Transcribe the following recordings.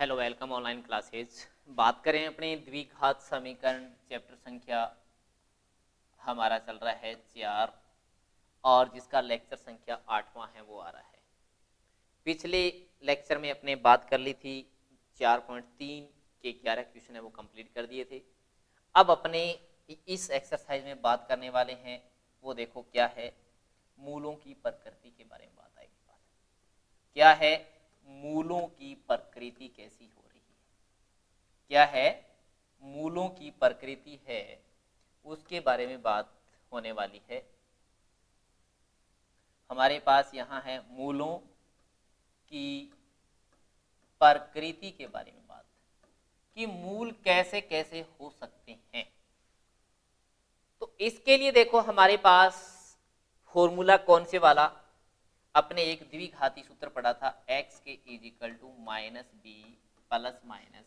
Hello welcome online classes. बात करें अपने द्विघात समीकरण चैप्टर संख्या हमारा चल रहा है 4 और जिसका लेक्चर संख्या 8वां है वो आ रहा है। पिछले लेक्चर में अपने बात कर ली थी 4.3 के 11 क्वेश्चन है वो कंप्लीट कर दिए थे। अब अपने इस एक्सरसाइज में बात करने वाले हैं वो देखो क्या है, मूलों की प्रकृति के बारे में बात आएगी। क्या है, मूलों की प्रकृति कैसी हो रही है, क्या है मूलों की प्रकृति है उसके बारे में बात होने वाली है। हमारे पास यहाँ है मूलों की प्रकृति के बारे में बात कि मूल कैसे कैसे हो सकते हैं। तो इसके लिए देखो हमारे पास फॉर्मूला कौन से वाला, अपने एक द्विघाती सूत्र पढ़ा था x के is equal to minus B plus minus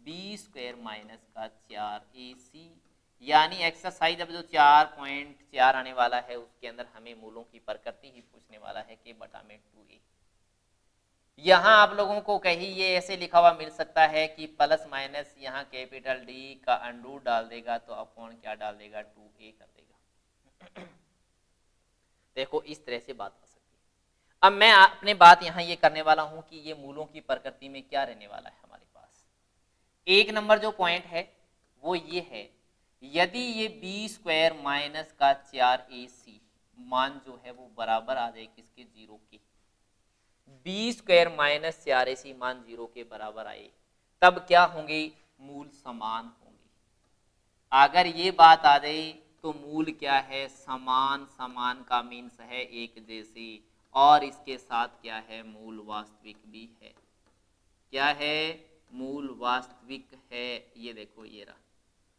B square minus का 4ac, यानी एक्सरसाइज अब जो 4.4 आने वाला है उसके अंदर हमें मूलों की प्रकृति ही पूछने वाला है कि बटा में 2a। यहाँ आप लोगों को कहीं ये ऐसे लिखा हुआ मिल सकता है कि प्लस माइनस यहाँ कैपिटल डी का अंडू डाल देगा तो अपॉन क्या डाल देगा 2a कर देगा। देखो इस तरह से बात हो सकती है। अब मैं अपने बात यहाँ ये करने वाला हूँ कि ये मूलों की प्रकृति में क्या रहने वाला है। हमारे पास एक नंबर जो पॉइंट है वो ये है, यदि ये बी स्क्वायर माइनस का 4ac मान जो है वो बराबर आ जाए किसके, 0 के। बी स्क्वायर माइनस 4ac मान 0 के बराबर आए तब क्या होंगे, मूल समान होंगे। अगर ये बात आ जाए तो मूल क्या है, समान, समान का मीन्स है एक जैसे, और इसके साथ क्या है, मूल वास्तविक भी है। क्या है, मूल वास्तविक है। ये देखो ये रहा,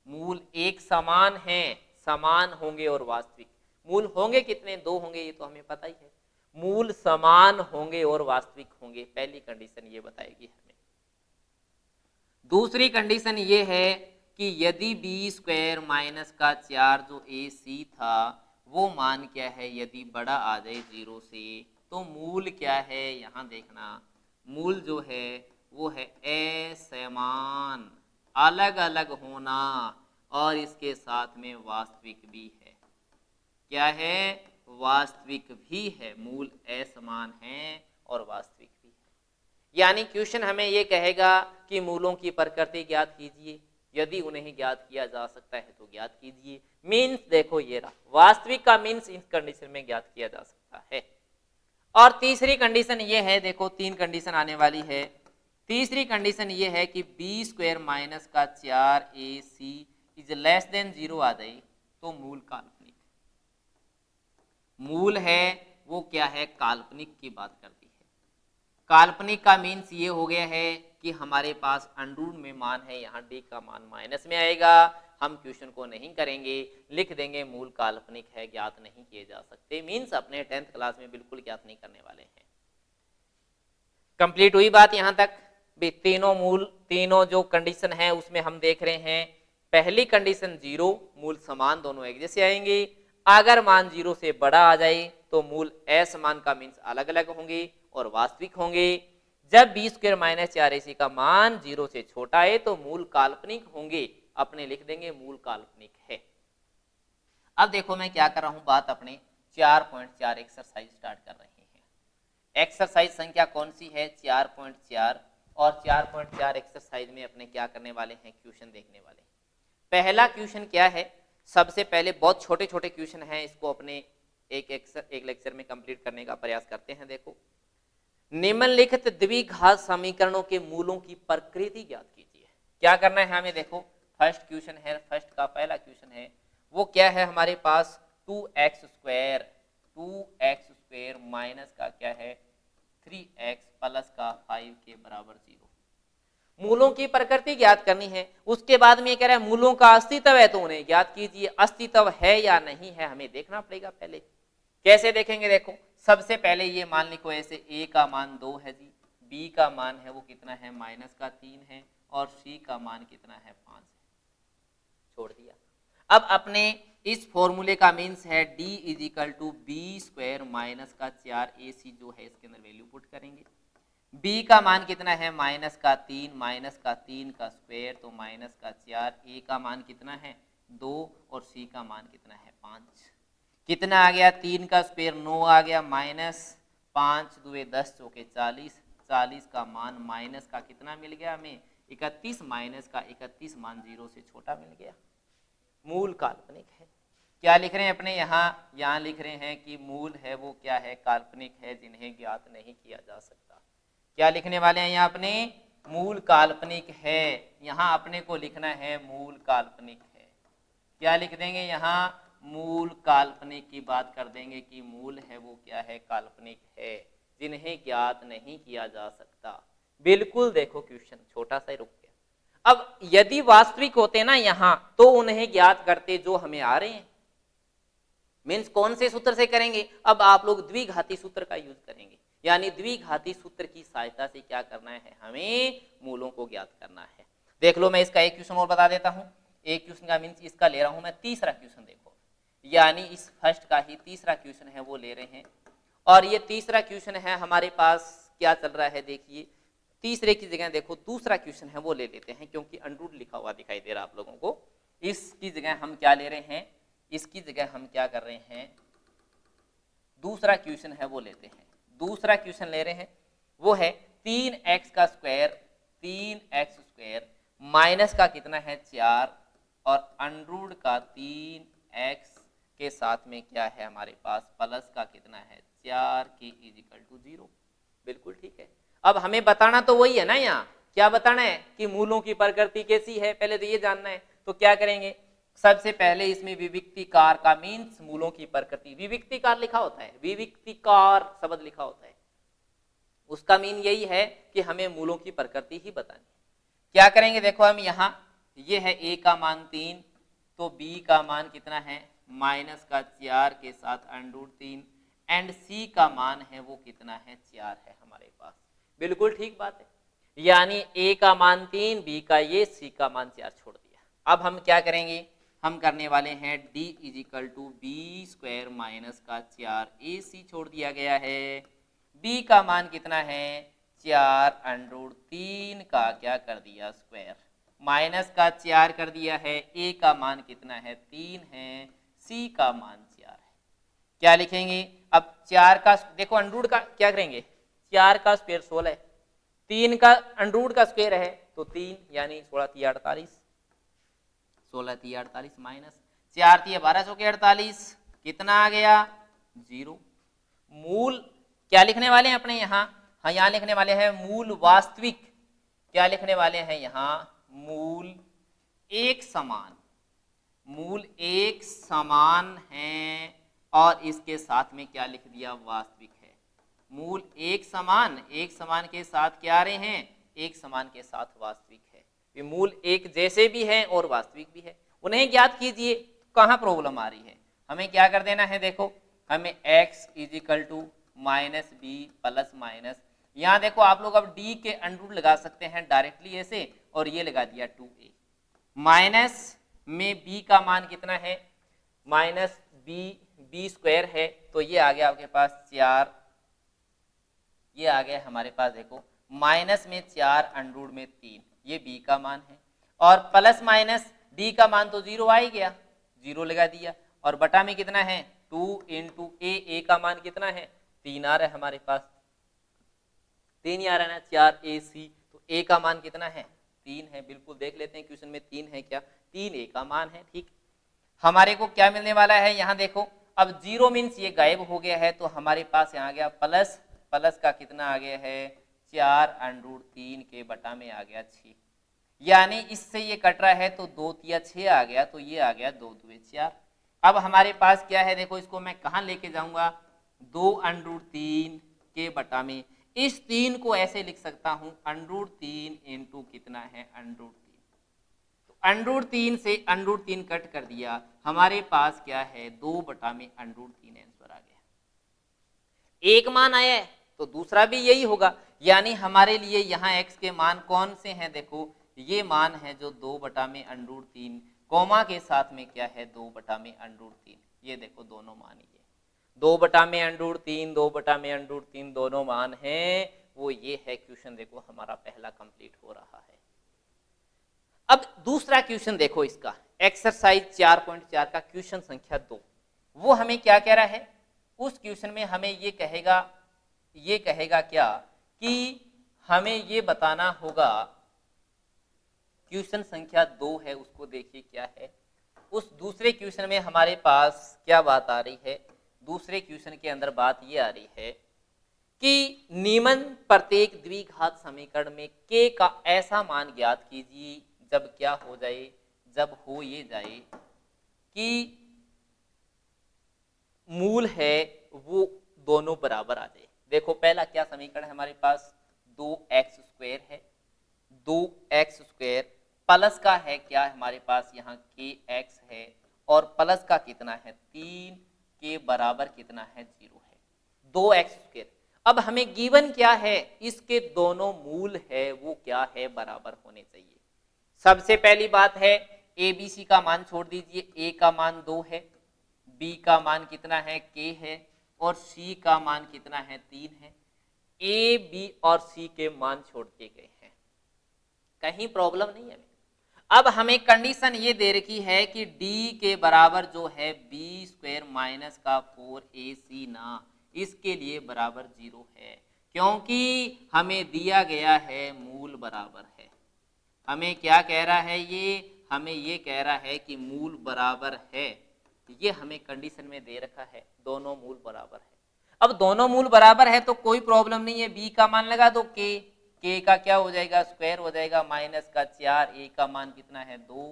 मूल एक समान है, समान होंगे और वास्तविक। मूल होंगे कितने, 2 होंगे ये तो हमें पता ही है। मूल समान होंगे और वास्तविक होंगे, पहली कंडीशन ये बताएगी हमें। दूसरी कंडीशन ये है कि यदि बी स्क्वायर माइनस का 4 जो ac था वो मान क्या है, यदि बड़ा आ जाए 0 से तो मूल क्या है, यहाँ देखना मूल जो है वो है असमान, अलग अलग होना, और इसके साथ में वास्तविक भी है। क्या है, वास्तविक भी है। मूल असमान है और वास्तविक भी है। यानी क्वेश्चन हमें ये कहेगा कि मूलों की प्रकृति ज्ञात कीजिए, यदि उन्हें ज्ञात किया जा सकता है तो ज्ञात कीजिए। मीन्स देखो ये रहा, वास्तविक का मीन्स इस कंडीशन में ज्ञात किया जा सकता है। और तीसरी कंडीशन ये है, देखो 3 कंडीशन आने वाली है। तीसरी कंडीशन ये है कि बी स्क्वायर माइनस का 4ac इज लेस देन 0 आ जाए तो मूल काल्पनिक। मूल है वो क्या है, काल्पनिक की बात करती है। काल्पनिक का मीन्स ये हो गया है कि हमारे पास अंडर में मान है, यहाँ डी का मान माइनस में आएगा। हम क्वेश्चन को नहीं करेंगे, लिख देंगे मूल काल्पनिक है, ज्ञात नहीं किए जा सकते। मीन्स अपने 10th क्लास में बिल्कुल ज्ञात नहीं करने वाले हैं। कंप्लीट हुई बात यहाँ तक भी। तीनों मूल, तीनों जो कंडीशन है उसमें हम देख रहे हैं, पहली कंडीशन 0, मूल समान दोनों एक जैसे आएंगे। अगर मान 0 से बड़ा आ जाए तो मूल असमान का मीन्स अलग अलग होंगे और वास्तविक होंगे। जब बी स्क्वायर माइनस 4ac का मान 0 से छोटा है तो मूल काल्पनिक होंगे, अपने लिख देंगे मूल काल्पनिक है। अब देखो मैं क्या कर रहा हूं, बात अपने 4.4 एक्सरसाइज स्टार्ट कर रहे हैं। एक्सरसाइज संख्या कौन सी है, 4.4। और 4.4 एक्सरसाइज में अपने क्या करने वाले हैं, क्वेश्चन देखने वाले हैं। पहला क्वेश्चन क्या है, सबसे पहले बहुत छोटे छोटे क्वेश्चन हैं, इसको अपने एक लेक्चर में कंप्लीट करने का प्रयास करते हैं। देखो, निम्नलिखित द्विघात समीकरणों के मूलों की प्रकृति ज्ञात कीजिए। क्या करना है हमें, देखो फर्स्ट क्वेश्चन है, फर्स्ट का पहला क्वेश्चन है वो क्या है, हमारे पास 2x स्क्वायर माइनस का क्या है 3x प्लस का 5 के बराबर 0। मूलों की प्रकृति ज्ञात करनी है। उसके बाद में ये कह रहा है मूलों का अस्तित्व है तो उन्हें ज्ञात कीजिए। अस्तित्व है या नहीं है हमें देखना पड़ेगा। पहले कैसे देखेंगे, देखो सबसे पहले ये मान लिखो ऐसे, a का मान 2 है जी, b का मान है वो कितना है माइनस का 3 है, और c का मान कितना है 5 है, छोड़ दिया। अब अपने इस फॉर्मूले का मीन्स है d is equal to B square minus का 4ac जो है इसके अंदर वैल्यू पुट करेंगे। b का मान कितना है -3, -3 का स्क्वायर तो -4, a का मान कितना है 2 और c का मान कितना है 5। कितना आ गया 3 का स्क्वायर 9 आ गया, -5 दुए 10 चौके 40, 40 का मान माइनस का कितना मिल गया हमें 31, माइनस का 31 मान 0 से छोटा मिल गया। मूल काल्पनिक है। क्या लिख रहे हैं अपने यहाँ लिख रहे हैं कि मूल है वो क्या है, काल्पनिक है जिन्हें ज्ञात नहीं किया जा सकता। क्या लिखने वाले हैं यहाँ अपने, मूल काल्पनिक है। यहाँ अपने को लिखना है मूल काल्पनिक है। क्या लिख देंगे यहाँ, मूल काल्पनिक की बात कर देंगे कि मूल है वो क्या है, काल्पनिक है जिन्हें ज्ञात नहीं किया जा सकता। बिल्कुल देखो क्वेश्चन छोटा सा ही रुक गया। अब यदि वास्तविक होते ना यहाँ तो उन्हें ज्ञात करते जो हमें आ रहे हैं। मीन्स कौन से सूत्र से करेंगे, अब आप लोग द्विघाती सूत्र का यूज करेंगे, यानी द्विघाती सूत्र की सहायता से क्या करना है, हमें मूलों को ज्ञात करना है। देख लो मैं इसका एक क्वेश्चन और बता देता हूं। एक क्वेश्चन का मीन्स इसका ले रहा हूं मैं तीसरा क्वेश्चन, देखो यानी इस फर्स्ट का ही तीसरा क्वेश्चन है वो ले रहे हैं। और ये तीसरा क्वेश्चन है हमारे पास क्या चल रहा है, देखिए तीसरे की जगह देखो दूसरा क्वेश्चन है वो ले लेते हैं, क्योंकि अंडररूट लिखा हुआ दिखाई दे रहा आप लोगों को। इसकी जगह हम क्या ले रहे हैं, इसकी जगह हम क्या कर रहे हैं, दूसरा क्वेश्चन है वो लेते हैं। दूसरा क्वेश्चन ले रहे हैं वो है 3x का स्क्वायर, 3x स्क्वायर माइनस का कितना है 4 और अंडररूट का 3x के साथ में क्या है हमारे पास प्लस का कितना है 4 के इजिकल टू 0। बिल्कुल ठीक है। अब हमें बताना तो वही है ना, यहाँ क्या बताना है कि मूलों की प्रकृति कैसी है, पहले तो ये जानना है। तो क्या करेंगे, सबसे पहले इसमें विविक्तिकार का मीन्स मूलों की प्रकृति, विविक्तिकार लिखा होता है, विविक्तिकार शब्द लिखा होता है, उसका मीन यही है कि हमें मूलों की प्रकृति ही बतानी है। क्या करेंगे देखो हम यहाँ, ये है a का मान 3 तो b का मान कितना है माइनस का 4 के साथ अंडरूट 3 एंड c का मान है वो कितना है 4 है हमारे पास। बिल्कुल ठीक बात है, यानी a का मान 3, b का ये, c का मान 4 छोड़ दिया। अब हम क्या करेंगे, हम करने वाले हैं d is equal to B square minus का 4ac छोड़ दिया गया है। b का मान कितना है 4 अंडरूट 3 का क्या कर दिया स्क्वायर, माइनस का 4 कर दिया है, a का मान कितना है 3 है, c का मान 4 है। क्या लिखेंगे अब 4 का देखो अंडरूट का क्या करेंगे, 4 का स्क्वायर 16 है, 3 का अंडरूट का स्क्वायर है तो 3 यानी 16 3 48, 16 3 48 माइनस 4 3 12 चौके 48 कितना आ गया 0। मूल क्या लिखने वाले हैं अपने यहाँ, हाँ यहाँ लिखने वाले हैं मूल वास्तविक, क्या लिखने वाले हैं यहाँ मूल एक समान, मूल एक समान है और इसके साथ में क्या लिख दिया वास्तविक है। मूल एक समान, एक समान के साथ क्या आ रहे हैं, एक समान के साथ वास्तविक है। ये मूल एक जैसे भी है और वास्तविक भी है, उन्हें ज्ञात कीजिए। कहाँ प्रॉब्लम आ रही है, हमें क्या कर देना है, देखो हमें x is equal to minus B plus minus, यहाँ देखो आप लोग अब d के अंडरूट लगा सकते हैं डायरेक्टली ऐसे, और ये लगा दिया 2a माइनस में b का मान कितना है माइनस बी स्क्वायर है तो ये आ गया आपके पास 4, ये आ गया हमारे पास देखो माइनस में 4 अंडरूट में 3, ये b का मान है, और प्लस माइनस d का मान तो 0 आ ही गया, 0 लगा दिया, और बटा में कितना है 2 इंटू a का मान कितना है 3 आ रहा है हमारे पास, 3 ही आ रहा है ना 4ac, तो a का मान कितना है 3 है। बिल्कुल देख लेते हैं क्वेश्चन में 3 है क्या, 3a का मान है। ठीक, हमारे को क्या मिलने वाला है यहाँ देखो, अब 0 मीन्स ये गायब हो गया है तो हमारे पास यहाँ आ गया प्लस, प्लस का कितना आ गया है 4 अंडरूट 3 के बटा में आ गया 6, यानी इससे ये कट रहा है तो 2 तिया 6 आ गया, तो ये आ गया 2 दुए 4। अब हमारे पास क्या है देखो, इसको मैं कहाँ लेके जाऊंगा 2 अंडरूट 3 के बटा में, इस 3 को ऐसे लिख सकता हूं अंडरूट 3 इंटू कितना है अंडरूट 3, तो अंडरूट 3 से अंडरूट 3 कट कर दिया, हमारे पास क्या है 2 बटा में अंडरूट 3 आंसर आ गया। एक मान आया है तो दूसरा भी यही होगा, यानी हमारे लिए यहाँ x के मान कौन से हैं, देखो ये मान है जो 2 बटा में अंडरूट 3 कोमा के साथ में क्या है 2 बटा में अंडरूट 3, ये देखो दोनों मान, ये 2 बटा में अंडरूट 3, 2 बटा में अंडरूट 3 दोनों मान हैं वो ये है क्वेश्चन देखो हमारा पहला कंप्लीट हो रहा है। अब दूसरा क्वेश्चन देखो इसका, एक्सरसाइज 4.4 का क्वेश्चन संख्या 2, वो हमें क्या कह रहा है, उस क्वेश्चन में हमें ये कहेगा क्या कि हमें ये बताना होगा, क्वेश्चन संख्या 2 है उसको देखिए क्या है। उस दूसरे क्वेश्चन में हमारे पास क्या बात आ रही है, दूसरे क्वेश्चन के अंदर बात ये आ रही है कि निम्न प्रत्येक द्विघात समीकरण में k का ऐसा मान ज्ञात कीजिए जब क्या हो जाए, जब हो ये जाए कि मूल है वो दोनों बराबर आ जाए। देखो पहला क्या समीकरण है हमारे पास, 2x² है, 2x² प्लस का है क्या हमारे पास यहाँ kx है, और प्लस का कितना है 3 के बराबर कितना है 0 है, 2x²। अब हमें गिवन क्या है, इसके दोनों मूल है वो क्या है, बराबर होने चाहिए। सबसे पहली बात है ए बी सी का मान छोड़ दीजिए, ए का मान 2 है, बी का मान कितना है k है, और सी का मान कितना है 3 है। ए बी और सी के मान छोड़ दिए गए हैं, कहीं प्रॉब्लम नहीं है। अब हमें कंडीशन ये दे रखी है कि d के बराबर जो है b² माइनस का 4ac ना, इसके लिए बराबर 0 है, क्योंकि हमें दिया गया है मूल बराबर है। हमें क्या कह रहा है ये, हमें ये कह रहा है कि मूल बराबर है, ये हमें कंडीशन में दे रखा है, दोनों मूल बराबर है। अब दोनों मूल बराबर है तो कोई प्रॉब्लम नहीं है, b का मान लगा दो, k का क्या हो जाएगा स्क्वायर हो जाएगा माइनस का 4, a का मान कितना है 2,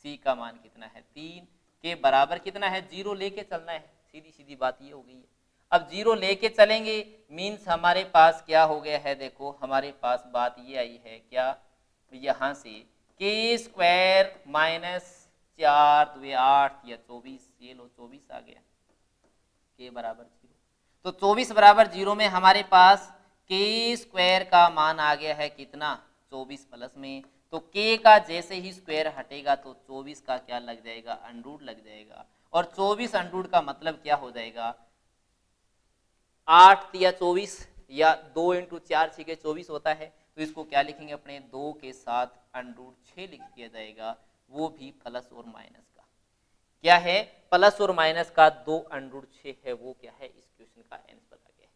c का मान कितना है 3, के बराबर कितना है 0 लेके चलना है, सीधी सीधी बात ये हो गई है। अब 0 लेके चलेंगे मीन्स हमारे पास क्या हो गया है, देखो हमारे पास बात ये आई है क्या, यहाँ से k² माइनस 4 2 8 या 24, ये लो 24 आ गया, k बराबर 0, तो 24 बराबर 0 में हमारे पास k² का मान आ गया है कितना 24 प्लस में, तो k का जैसे ही स्क्वायर हटेगा तो 24 का क्या लग जाएगा अंडरूट लग जाएगा, और 24 अंडरूट का मतलब क्या हो जाएगा 8 या 24 या 2 × 4 6 24 होता है, तो इसको क्या लिखेंगे अपने 2 के साथ अंडरूट 6 लिख दिया जाएगा, वो भी प्लस और माइनस का क्या है, प्लस और माइनस का 2 अंडरूट 6 है, वो क्या है इस क्वेश्चन का आंसर आ गया।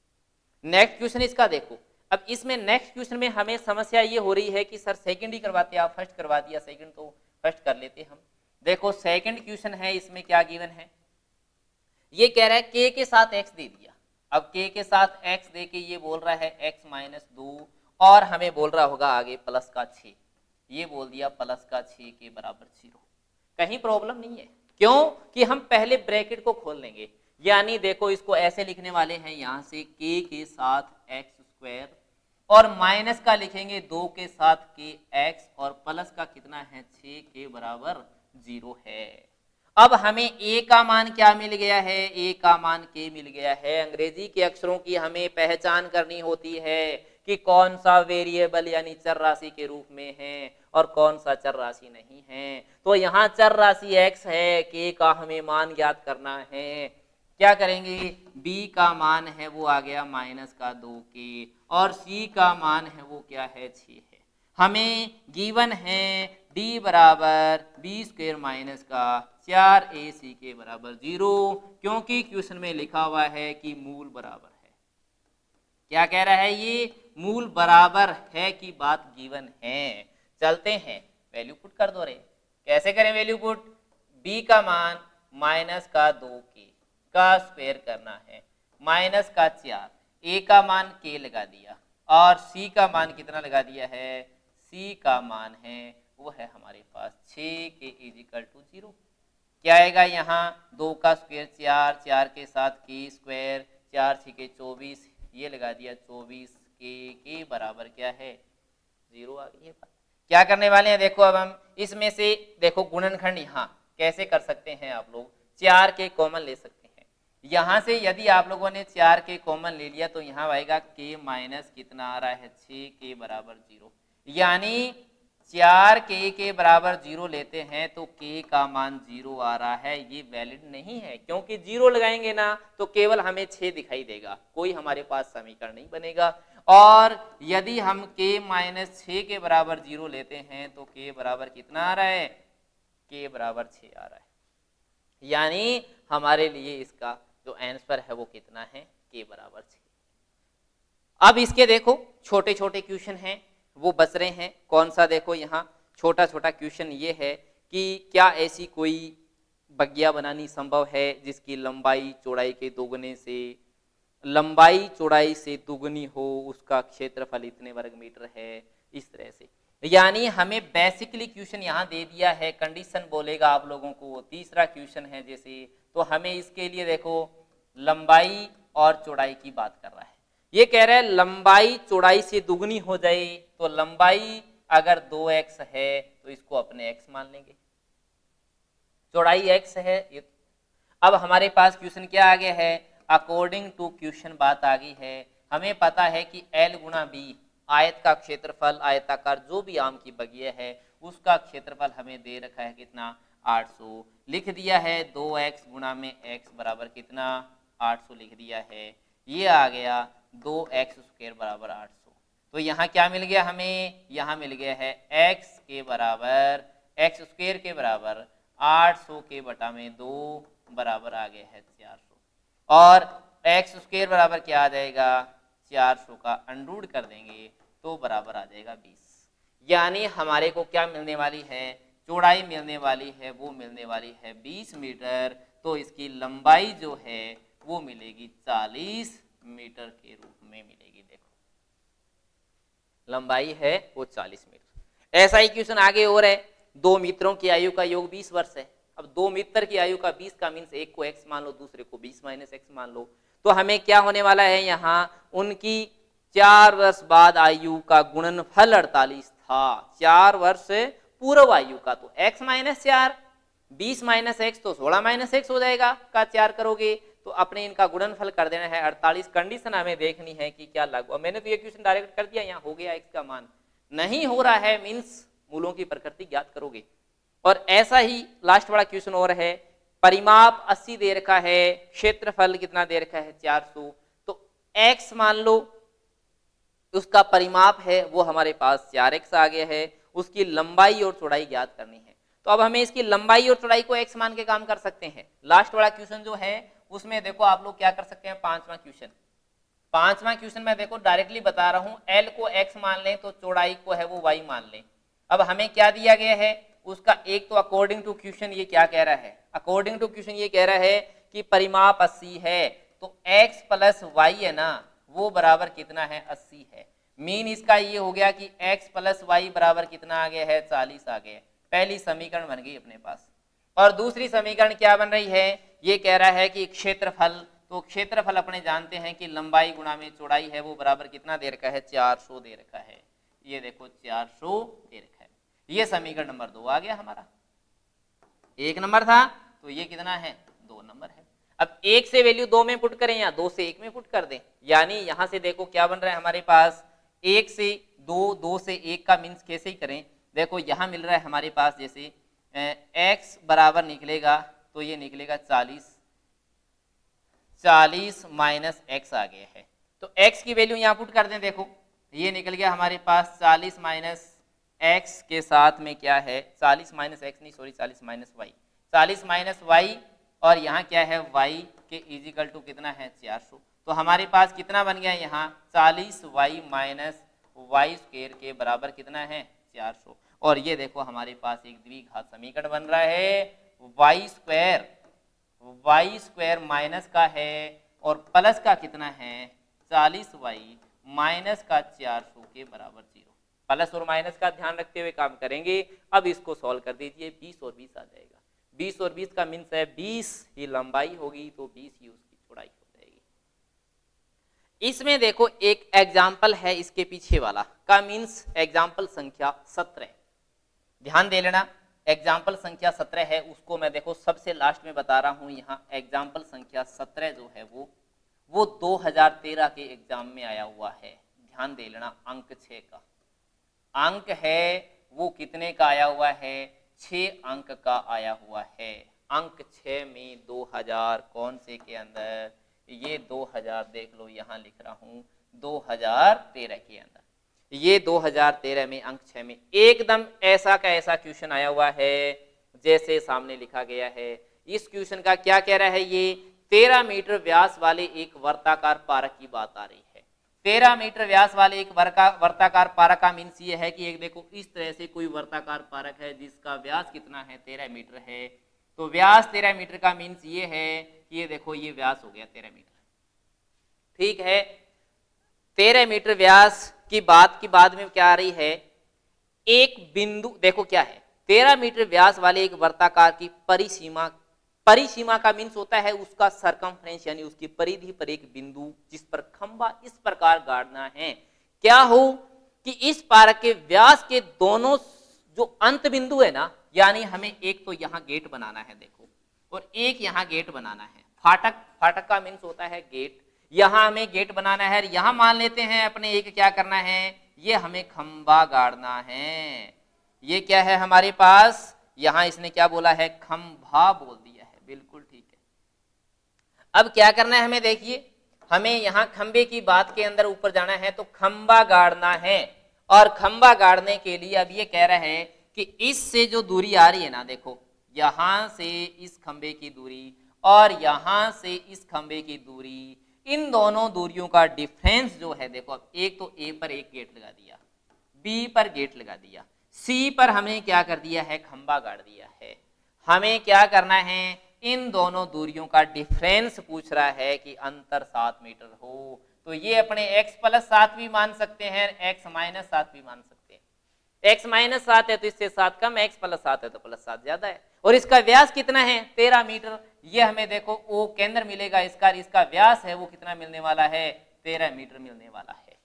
नेक्स्ट क्वेश्चन इसका देखो, अब इसमें नेक्स्ट क्वेश्चन में हमें समस्या ये हो रही है कि सर सेकंड ही करवाते आप, फर्स्ट करवा दिया, सेकंड तो फर्स्ट कर लेते हम। देखो सेकंड क्वेश्चन है, इसमें क्या गिवन है, ये कह रहा है k के साथ x दे दिया, अब k के साथ x दे के ये बोल रहा है x माइनस 2, और हमें बोल रहा होगा आगे प्लस का 6, ये बोल दिया प्लस का 6 के बराबर 0, कहीं प्रॉब्लम नहीं है, क्यों कि हम पहले ब्रैकेट को खोल लेंगे, यानी देखो इसको ऐसे लिखने वाले हैं यहाँ से k के साथ x² और माइनस का लिखेंगे 2 के साथ kx, और प्लस का कितना है 6 के बराबर 0 है। अब हमें a का मान क्या मिल गया है, a का मान k मिल गया है। अंग्रेजी के अक्षरों की हमें पहचान करनी होती है कि कौन सा वेरिएबल यानी चर राशि के रूप में है और कौन सा चर राशि नहीं है। तो यहाँ चर राशि x है, k का हमें मान ज्ञात करना है, क्या करेंगे b का मान है वो आ गया माइनस का 2k, और c का मान है वो क्या है 6 है। हमें गिवन है d बराबर b² माइनस का 4ac के बराबर 0, क्योंकि क्वेश्चन में लिखा हुआ है कि मूल बराबर है। क्या कह रहा है ये, मूल बराबर है की बात गिवन है। चलते हैं वैल्यू पुट कर दो रे, कैसे करें वैल्यू पुट, b का मान माइनस का 2k का स्क्वायर करना है, माइनस का 4, a का मान k लगा दिया, और c का मान कितना लगा दिया है, c का मान है वो है हमारे पास 6k = 0। क्या आएगा यहाँ 2 का स्क्वायर 4, 4 के साथ k², 4 6 24, ये लगा दिया 24k के बराबर क्या है 0 आ गई है। क्या करने वाले हैं देखो, अब हम इसमें से देखो गुणनखंड यहाँ कैसे कर सकते हैं, आप लोग 4 के कॉमन ले सकते हैं। यहाँ से यदि आप लोगों ने 4 के कॉमन ले लिया तो यहाँ आएगा k माइनस कितना आ रहा है 6 के बराबर 0, यानी 4 के बराबर 0 लेते हैं तो k का मान 0 आ रहा है, ये वैलिड नहीं है, क्योंकि 0 लगाएंगे ना तो केवल हमें 6 दिखाई देगा, कोई हमारे पास समीकरण नहीं बनेगा। और यदि हम k माइनस 6 के बराबर 0 लेते हैं तो k बराबर कितना आ रहा है, k बराबर 6 आ रहा है, यानी हमारे लिए इसका जो आंसर है वो कितना है, k बराबर 6। अब इसके देखो छोटे छोटे क्वेश्चन हैं वो बच रहे हैं, कौन सा, देखो यहाँ छोटा छोटा क्वेश्चन ये है कि क्या ऐसी कोई बगिया बनानी संभव है जिसकी लंबाई चौड़ाई के दोगुने से, लंबाई चौड़ाई से दुगनी हो, उसका क्षेत्रफल इतने वर्ग मीटर है, इस तरह से। यानी हमें बेसिकली क्वेश्चन यहाँ दे दिया है, कंडीशन बोलेगा आप लोगों को, तीसरा क्वेश्चन है जैसे, तो हमें इसके लिए देखो लंबाई और चौड़ाई की बात कर रहा है, ये कह रहा है लंबाई चौड़ाई से दुगनी हो जाए, तो लंबाई अगर 2x है तो इसको अपने x मान लेंगे, चौड़ाई x है ये। अब हमारे पास क्वेश्चन क्या आ गया है, अकॉर्डिंग टू क्वेश्चन बात आ गई है, हमें पता है कि L गुणा B आयत का क्षेत्रफल, आयताकार जो भी आम की बगिया है उसका क्षेत्रफल हमें दे रखा है कितना, 800 लिख दिया है, 2x गुणा में x बराबर कितना, 800 लिख दिया है, ये आ गया 2x स्क्वायर बराबर 800। तो यहाँ क्या मिल गया हमें, यहाँ मिल गया है x के बराबर, x स्क्वायर के बराबर 800 के बटा में 2 बराबर आ गया है 400, और x स्क्वायर बराबर क्या आ जाएगा, 400 का अंडरूट कर देंगे तो बराबर आ जाएगा 20। यानी हमारे को क्या मिलने वाली है, चौड़ाई मिलने वाली है, वो मिलने वाली है 20 मीटर, तो इसकी लंबाई जो है वो मिलेगी 40 मीटर के रूप में मिलेगी। देखो लंबाई है वो 40 मीटर। ऐसा ही क्वेश्चन आगे और है, दो मित्रों की आयु का योग 20 वर्ष है। अब दो मित्र की आयु का 20 का मीन्स एक को x मान लो, दूसरे को 20 माइनस एक्स मान लो, तो हमें क्या होने वाला है, यहाँ उनकी 4 वर्ष बाद आयु का गुणनफल 48 था, 4 वर्ष पूर्व आयु का, तो x माइनस 4, 20 माइनस एक्स तो 16 माइनस एक्स हो जाएगा, का 4 करोगे तो अपने इनका गुणनफल कर देना है 48। कंडीशन हमें देखनी है कि क्या लागू, मैंने तो ये क्वेश्चन डायरेक्ट कर दिया, यहाँ हो गया x का मान, नहीं हो रहा है मीन्स मूलों की प्रकृति ज्ञात करोगे। और ऐसा ही लास्ट वाला क्वेश्चन और है, परिमाप 80 दे रखा है, क्षेत्रफल कितना दे रखा है 400, तो x मान लो उसका परिमाप है वो हमारे पास 4x आ गया है, उसकी लंबाई और चौड़ाई ज्ञात करनी है। तो अब हमें इसकी लंबाई और चौड़ाई को x मान के काम कर सकते हैं। लास्ट वाला क्वेश्चन जो है उसमें देखो आप लोग क्या कर सकते हैं, पांचवा क्वेश्चन में देखो डायरेक्टली बता रहा हूं, L को x मान लें तो चौड़ाई को है वो y मान लें। अब हमें क्या दिया गया है उसका, एक तो अकॉर्डिंग टू क्वेश्चन ये क्या कह रहा है, अकॉर्डिंग टू क्वेश्चन ये कह रहा है कि परिमाप 80 है, तो x प्लस y है ना वो बराबर कितना है 80 है। मीन इसका ये हो गया कि x प्लस वाई बराबर कितना आ गया है 40 आ गया। पहली समीकरण बन गई अपने पास। और दूसरी समीकरण क्या बन रही है, ये कह रहा है कि क्षेत्रफल, तो क्षेत्रफल अपने जानते हैं कि लंबाई गुणा में चौड़ाई है वो बराबर कितना दे रखा है 400 दे रखा है, ये देखो 400 दे रखा है। ये समीकरण नंबर 2 आ गया हमारा, 1 नंबर था तो ये कितना है 2 नंबर है। अब 1 से वैल्यू 2 में पुट करें या 2 से 1 में पुट कर दें, यानी यहां से देखो क्या बन रहा है हमारे पास 1 से 2, 2 से 1 का मीन्स कैसे ही करें, देखो यहां मिल रहा है हमारे पास जैसे x बराबर निकलेगा तो ये निकलेगा 40 माइनस एक्स आ गया है, तो x की वैल्यू यहाँ पुट कर दें, देखो ये निकल गया हमारे पास 40 माइनस एक्स के साथ में क्या है 40 माइनस एक्स नहीं sorry 40 minus Y, 40 minus Y और यहाँ क्या है y के इजिकल टू कितना है 400, तो हमारे पास कितना बन गया यहाँ 40 वाई माइनस वाई स्क्वायर के बराबर कितना है 400। और ये देखो हमारे पास एक द्विघात समीकरण बन रहा है, वाई स्क्वायर माइनस का है और प्लस का कितना है 40 वाई माइनस का 400 के बराबर 0। प्लस और माइनस का ध्यान रखते हुए काम करेंगे। अब इसको सॉल्व कर दीजिए, 20 और 20 आ जाएगा, 20 और 20 का मीन्स है 20 ही लंबाई होगी तो 20 ही उसकी चौड़ाई हो जाएगी। इसमें देखो एक एग्जाम्पल है इसके पीछे वाला का मीन्स एग्जाम्पल संख्या 17, ध्यान दे लेना, एग्जाम्पल संख्या 17 है उसको मैं देखो सबसे लास्ट में बता रहा हूं। यहाँ एग्जाम्पल संख्या 17 जो है वो 2013 के एग्जाम में आया हुआ है, ध्यान दे लेना, अंक 6 का अंक है वो कितने का आया हुआ है, 6 अंक का आया हुआ है। अंक 6 में 2000 कौन से के अंदर, ये 2000 देख लो यहाँ लिख रहा हूँ 2013 के अंदर, ये 2013 में अंक 6 में एकदम ऐसा का ऐसा क्वेश्चन आया हुआ है जैसे सामने लिखा गया है। इस क्वेश्चन का क्या कह रहा है, ये 13 मीटर व्यास वाले एक वर्ताकार पारक की बात आ रही है। 13 मीटर व्यास वाले एक वर्ताकार पारक का मीन्स ये है कि एक देखो इस तरह से कोई वर्ताकार पारक है जिसका व्यास कितना है, 13 मीटर है। तो व्यास 13 मीटर का मीन्स ये है कि ये देखो ये व्यास हो गया 13 मीटर, ठीक है। 13 मीटर व्यास की बात की बाद में क्या आ रही है, एक बिंदु देखो क्या है, 13 मीटर व्यास वाले एक वर्ताकार की परिसीमा, परिसीमा का मीन्स होता है उसका सरकमफ्रेंस यानी उसकी परिधि पर एक बिंदु जिस पर खंबा इस प्रकार गाड़ना है। क्या हो कि इस पारक के व्यास के दोनों जो अंत बिंदु है ना, यानी हमें एक तो यहाँ गेट बनाना है देखो, और एक यहाँ गेट बनाना है। फाटक, फाटक का मीन्स होता है गेट, यहाँ हमें गेट बनाना है। यहाँ मान लेते हैं अपने एक क्या करना है, ये हमें खंबा गाड़ना है। ये क्या है हमारे पास, यहाँ इसने क्या बोला है, खंभा बोल दिया है, बिल्कुल ठीक है। अब क्या करना है हमें, देखिए हमें यहाँ खंबे की बात के अंदर ऊपर जाना है, तो खंबा गाड़ना है। और खंबा गाड़ने के लिए अब ये कह रहे हैं कि इससे जो दूरी आ रही है ना, देखो यहां से इस खंबे की दूरी और यहां से इस खंबे की दूरी, इन दोनों दूरियों का डिफरेंस जो है, देखो अब एक तो ए पर एक गेट लगा दिया, बी पर गेट लगा दिया, सी पर हमने क्या कर दिया है, खंबा गाड़ दिया है। हमें क्या करना है, इन दोनों दूरियों का डिफरेंस पूछ रहा है कि अंतर 7 मीटर हो। तो ये अपने x + 7 भी मान सकते हैं, x - 7 भी मान सकते हैं। x - 7 है तो इससे 7 कम, x + 7 है तो +7 ज्यादा है। और इसका व्यास कितना है, 13 मीटर। ये हमें देखो O केंद्र मिलेगा इसका, इसका व्यास है वो कितना मिलने वाला है, 13 मीटर मिलने वाला है।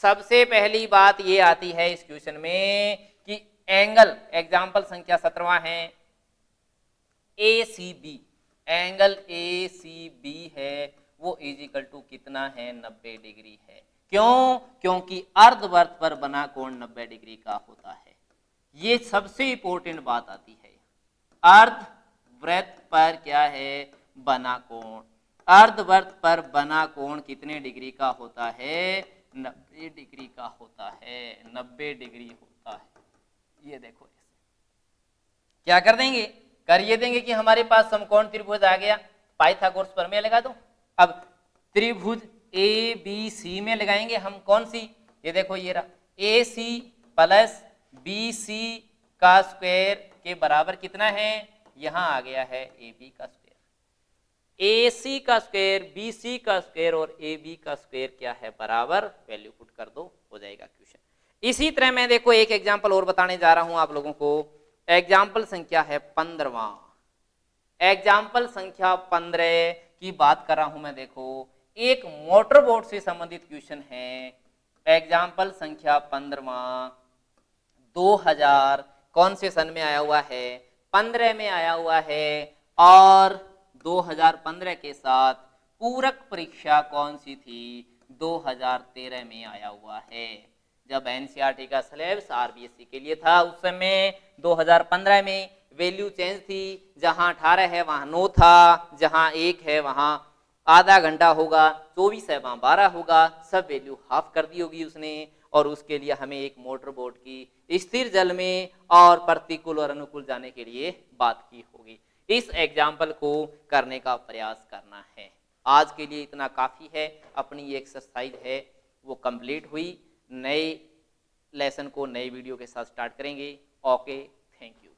सबसे पहली बात ये आती है इस क्वेश्चन में कि एंगल, एग्जाम्पल संख्या 17वां है, ACB, एंगल ACB है वो = कितना है, 90 डिग्री है। क्यों, क्योंकि अर्धवृत्त पर बना कोण 90 डिग्री का होता है। ये सबसे इंपॉर्टेंट बात आती है, अर्धवृत्त पर क्या है, बना कोण। अर्धवृत्त पर बना कोण कितने डिग्री का होता है, 90 डिग्री का होता है, 90 डिग्री होता है। ये देखो ऐसे क्या कर देंगे, कर ये देंगे कि हमारे पास समकोण त्रिभुज आ गया, पाइथागोरस प्रमेय लगा दो। अब त्रिभुज ABC में लगाएंगे हम कौन सी, ये देखो ये रहा, AC + BC का स्क्वायर के बराबर कितना है, यहां आ गया है AB का स्क्वायर। AC का स्क्वायर, BC का स्क्वायर और AB का स्क्वायर क्या है, बराबर, वैल्यू पुट कर दो, हो जाएगा क्वेश्चन। इसी तरह मैं देखो एक एग्जांपल और बताने जा रहा हूं आप लोगों को। एग्जाम्पल संख्या है 15वां, एग्जाम्पल संख्या 15 की बात कर रहा हूं मैं। देखो एक मोटर बोट से संबंधित क्वेश्चन है, एग्जाम्पल संख्या 15वां, 2000 कौन से सन में आया हुआ है, 15 में आया हुआ है। और 2015 के साथ पूरक परीक्षा कौन सी थी, 2013 में आया हुआ है। जब एनसीईआरटी का सिलेबस आरबीएसई के लिए था उस समय 2015 में वैल्यू चेंज थी, जहां 18 है वहां 9 था, जहां 1 है वहां आधा घंटा होगा, 24 है वहां 12 होगा, सब वैल्यू हाफ कर दी होगी उसने। और उसके लिए हमें एक मोटर बोट की स्थिर जल में और प्रतिकूल और अनुकूल जाने के लिए बात की होगी। इस एग्जाम्पल को करने का प्रयास करना है। आज के लिए इतना काफी है, अपनी ये एक्सरसाइज है वो कंप्लीट हुई। नए लेसन को नए वीडियो के साथ स्टार्ट करेंगे। Okay, thank you.